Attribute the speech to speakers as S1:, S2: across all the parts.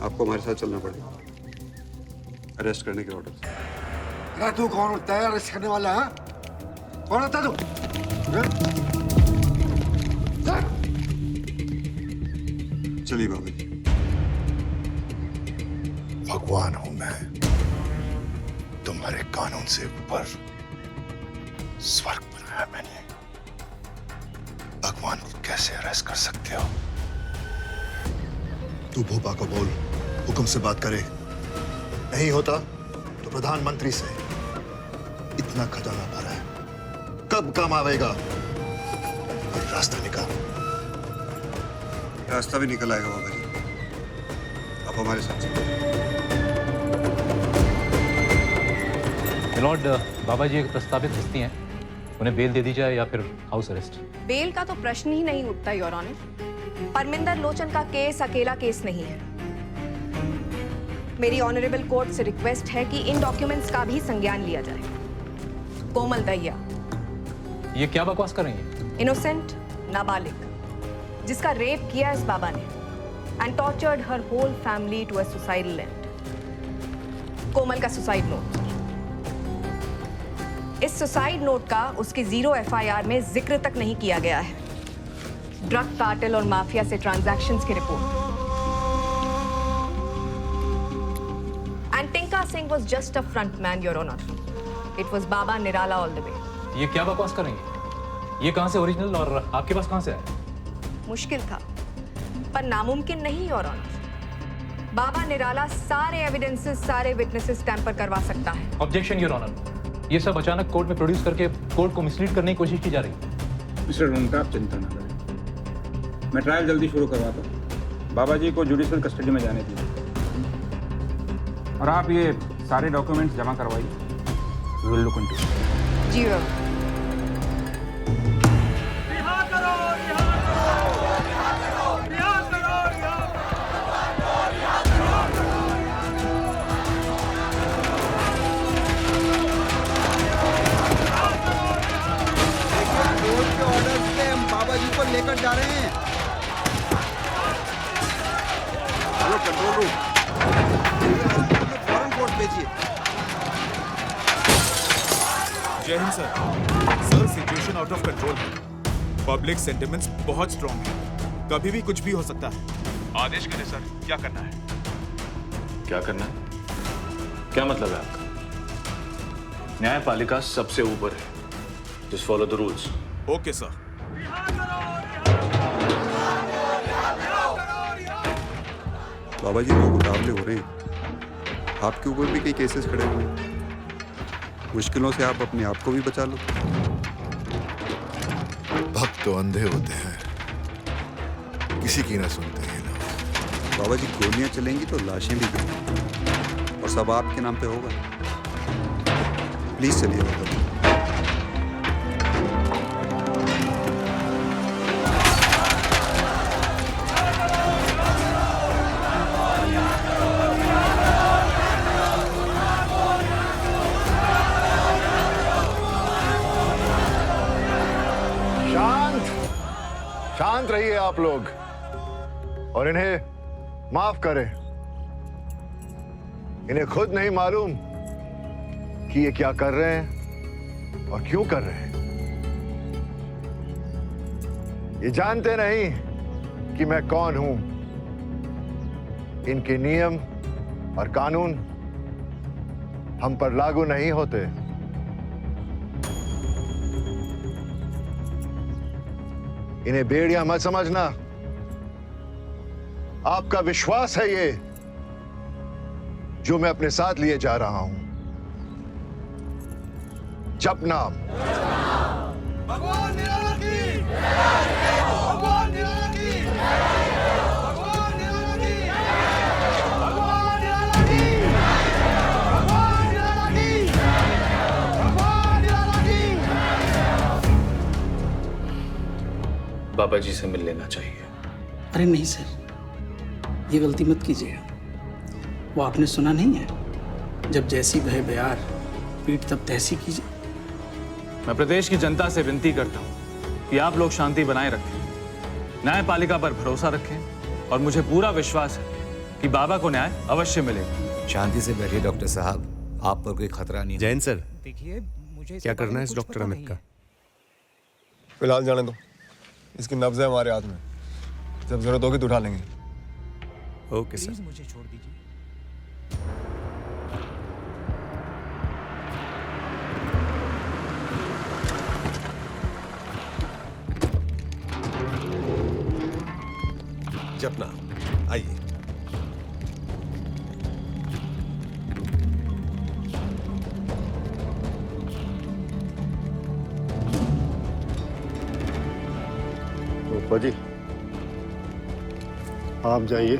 S1: आपको हमारे साथ चलना पड़ेगा अरेस्ट करने के ऑर्डर।
S2: अरे तू कौन होता है अरेस्ट करने वाला? है कौन होता है तू?
S1: चलिए बाबा जी।
S3: भगवान हूं मैं, तुम्हारे कानून से ऊपर स्वर्ग बनाया मैंने। भगवान को कैसे अरेस्ट कर सकते हो? तू भोपा को बोल हुक्म से बात करे, नहीं होता तो प्रधानमंत्री से। इतना खजाना भरा है, कब काम आवेगा? कोई रास्ता निकाल।
S1: रास्ता भी निकल आएगा बाबा जी, आप हमारे साथ चलिए।
S4: मिलॉर्ड, बाबा जी एक प्रस्तावित हस्ती हैं, उन्हें बेल दे दी जाए या फिर हाउस अरेस्ट?
S5: बेल का तो प्रश्न ही नहीं उठता योर ऑनर। परमिंदर लोचन का केस अकेला केस नहीं है। मेरी ऑनरेबल कोर्ट से रिक्वेस्ट है कि इन डॉक्यूमेंट्स का भी संज्ञान लिया जाए। कोमल दहिया
S4: ये क्या बकवास कर रही हैं?
S5: इनोसेंट नाबालिग जिसका रेप किया इस बाबा ने and tortured her whole family to a suicidal end. Komal का सुसाइड नोट, इस सुसाइड नोट का उसकी 0 FIR में जिक्र तक नहीं किया गया है। ड्रग कार्टेल और माफिया से ट्रांजैक्शंस की report. And Tinka Singh was just a front man your honour. It was Baba Nirala all the way.
S4: ये क्या बकवास कर रही हैं? ये कहां से ओरिजिनल और आपके पास कहां से आया?
S5: मुश्किल था पर नामुमकिन नहीं योर ऑनर। बाबा निराला सारे एविडेंसेस, सारे विटनेसेस टैंपर करवा सकता है।
S4: ऑब्जेक्शन योर ऑनर, ये सब अचानक कोर्ट में प्रोड्यूस करके कोर्ट को मिसलीड करने की कोशिश की जा रही है।
S6: मिस्टर रुनका, आप चिंता न करें, मैं ट्रायल जल्दी शुरू करवाता हूँ। बाबा जी को जुडिशियल कस्टडी में जाने दीजिए और आप ये सारे डॉक्यूमेंट्स जमा करवाइए। We will look into it.
S5: जी योर।
S7: लेकर जा रहे हैं।
S1: हेलो कंट्रोल रूम,
S7: फौरन कोर्ट भेजिए।
S8: Jai Hind sir. Sir situation out of control है, पब्लिक सेंटिमेंट्स बहुत स्ट्रॉन्ग है, कभी भी कुछ भी हो सकता है। आदेश करें सर, क्या करना है?
S9: क्या करना है? क्या मतलब है आपका? न्यायपालिका सबसे ऊपर है, just follow the rules.
S8: Okay sir.
S1: बाबा जी लोग उतावले हो रहे हैं, आपके ऊपर भी कई केसेस खड़े हुए हैं। मुश्किलों से आप अपने आप को भी बचा लो।
S3: भक्त तो अंधे होते हैं, किसी की ना सुनते हैं लोग।
S1: बाबा जी गोलियां चलेंगी तो लाशें भी गिरेंगी और सब आपके नाम पे होगा। प्लीज चलिए बाबा जी।
S3: शांत रहिए आप लोग और इन्हें माफ करें। इन्हें खुद नहीं मालूम कि ये क्या कर रहे हैं और क्यों कर रहे हैं। ये जानते नहीं कि मैं कौन हूं। इनके नियम और कानून हम पर लागू नहीं होते। इन्हें बेड़ियां मत समझना, आपका विश्वास है ये जो मैं अपने साथ लिए जा रहा हूं। जप नाम।
S7: भगवान निराला की, भगवान निराला की, भगवान निराला की, भगवान निराला की, भगवान निराला की, भगवान निराला की।
S9: बाबा जी से मिल लेना चाहिए।
S10: अरे नहीं सर, ये गलती मत कीजिएगा। वो आपने सुना नहीं है, जब जैसी भय बयार पीठ तब तैसी कीजिए।
S9: मैं प्रदेश की जनता से विनती करता हूं कि आप लोग शांति बनाए रखें, न्यायपालिका पर भरोसा रखें और मुझे पूरा विश्वास है कि बाबा को न्याय अवश्य मिलेगा।
S11: शांति से बैठिए डॉक्टर साहब, आप पर कोई खतरा नहीं है।
S12: जैन सर,
S7: देखिए मुझे
S12: क्या करना है इस डॉक्टर अमित का?
S13: फिलहाल जाने दो, इसकी नब्ज है हमारे हाथ में, जब जरूरत होगी तो उठा लेंगे।
S12: Okay sir.
S7: प्लीज मुझे छोड़ दीजिए।
S12: जपना, आइए।
S2: रूपा जी, आप जाइए,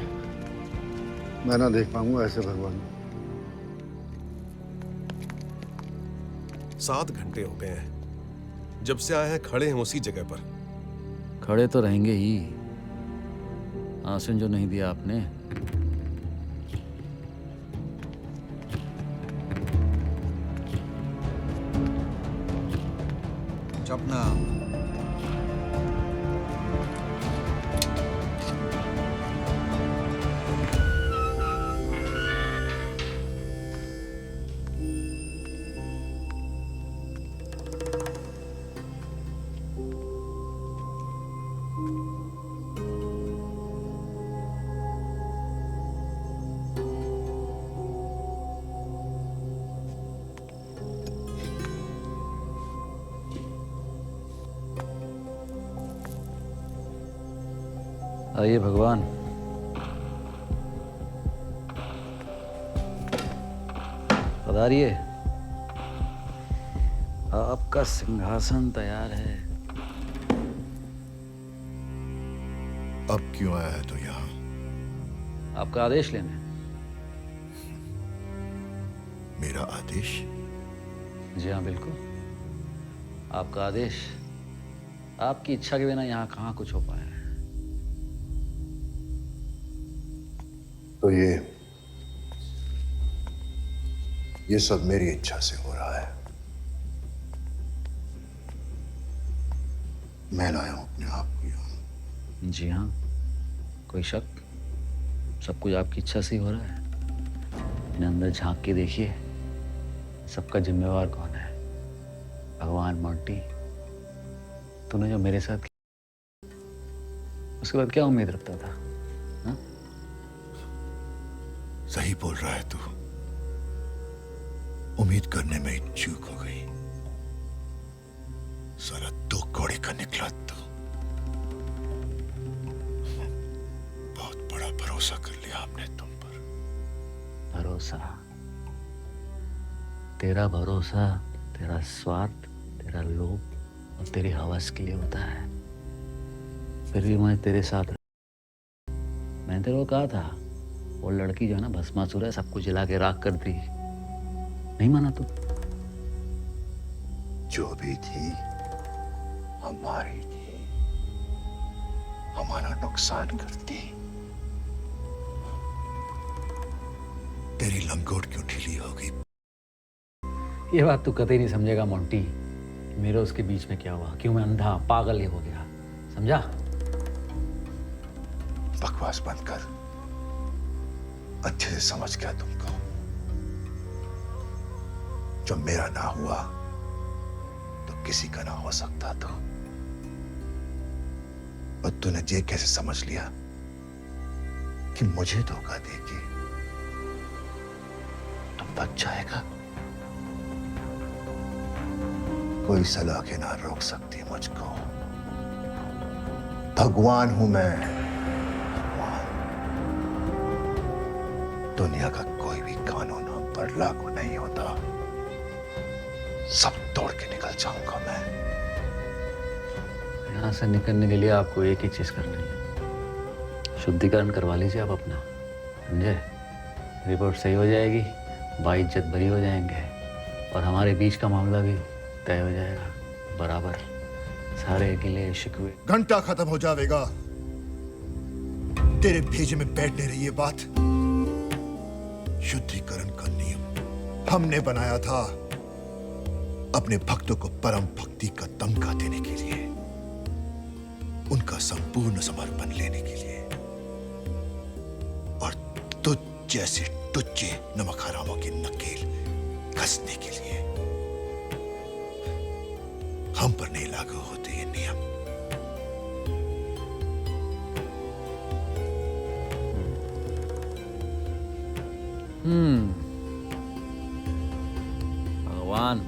S2: मैं ना देख पाऊंगा ऐसे भगवान।
S12: 7 घंटे हो गए हैं, जब से आए हैं खड़े हैं उसी जगह पर।
S11: खड़े तो रहेंगे ही, आसन जो नहीं दिया आपने।
S3: जपना।
S11: आइए भगवान। पधारिए, आपका सिंहासन तैयार है।
S3: अब क्यों आया है तो यहाँ?
S11: आपका आदेश लेने।
S3: मेरा आदेश?
S11: जी हाँ, बिल्कुल आपका आदेश। आपकी इच्छा के बिना यहाँ कहाँ कुछ हो पाया है।
S3: तो ये सब मेरी इच्छा से हो रहा है। मैं लाया हूं अपने आप को यहाँ।
S11: जी हाँ, कोई शक? सब कुछ आपकी इच्छा से ही हो रहा है। अपने अंदर झांक के देखिए, सबका जिम्मेवार कौन है? भगवान मोंटी। तूने जो मेरे साथ किया, उसके बाद क्या उम्मीद रखता था? हा?
S3: सही बोल रहा है तू। उम्मीद करने में ही चूक हो गई। सारा 2 कौड़े का निकला तू। बहुत बड़ा भरोसा कर लिया आपने तुम पर।
S11: भरोसा? तेरा भरोसा तेरा स्वार्थ, तेरा लोभ और तेरी हवस के लिए होता है। फिर भी मैं तेरे साथ। मैंने तेरे को कहा था, वो लड़की जो है ना भस्मासुर है, सबको जला के राख कर दी। नहीं माना तू?
S3: जो भी थी हमारी थी, हमारा नुकसान करती। तेरी लंगोट क्यों ढीली हो गई?
S11: ये बात तू कतई नहीं समझेगा मोंटी। मेरे उसके बीच में क्या हुआ, क्यों मैं अंधा पागल ये हो गया, समझा?
S3: बकवास बंद कर। अच्छे से समझ गया तुमको। जो मेरा ना हुआ तो किसी का ना हो सकता तो। और तूने ये कैसे समझ लिया कि मुझे धोखा देके तुम बच जाएगा? कोई सलाखें ना रोक सकती मुझको। भगवान हूं मैं, भगवान। दुनिया का कोई भी कानून हम पर लागू नहीं होता। सब तोड़ के निकल जाऊंगा मैं।
S11: यहाँ से निकलने के लिए आपको एक ही चीज करनी है, शुद्धिकरण करवा लीजिए आप अपना, समझे? रिपोर्ट सही हो जाएगी, बाइज्जत बरी हो जाएंगे और हमारे बीच का मामला भी तय हो जाएगा बराबर। सारे गिले शिकवे
S3: घंटा खत्म हो जाएगा। तेरे भेजे में बैठने रही ये बात। शुद्धिकरण का नियम हमने बनाया था अपने भक्तों को परम भक्ति का तमगा देने के लिए, उनका संपूर्ण समर्पण लेने के लिए। और जैसे टुच्चे नमक हरामों की नकेल कसने के लिए। हम पर नहीं लागू होते ये नियम।
S11: भगवान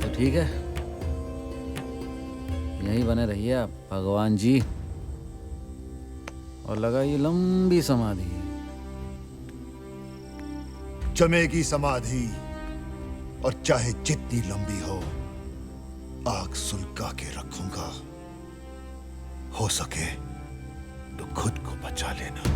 S11: तो ठीक है, यहीं बने रहिए आप भगवान जी, और लगाइए लंबी समाधि।
S3: जमेगी समाधि, और चाहे जितनी लंबी हो आग सुलगा के रखूंगा। हो सके तो खुद को बचा लेना।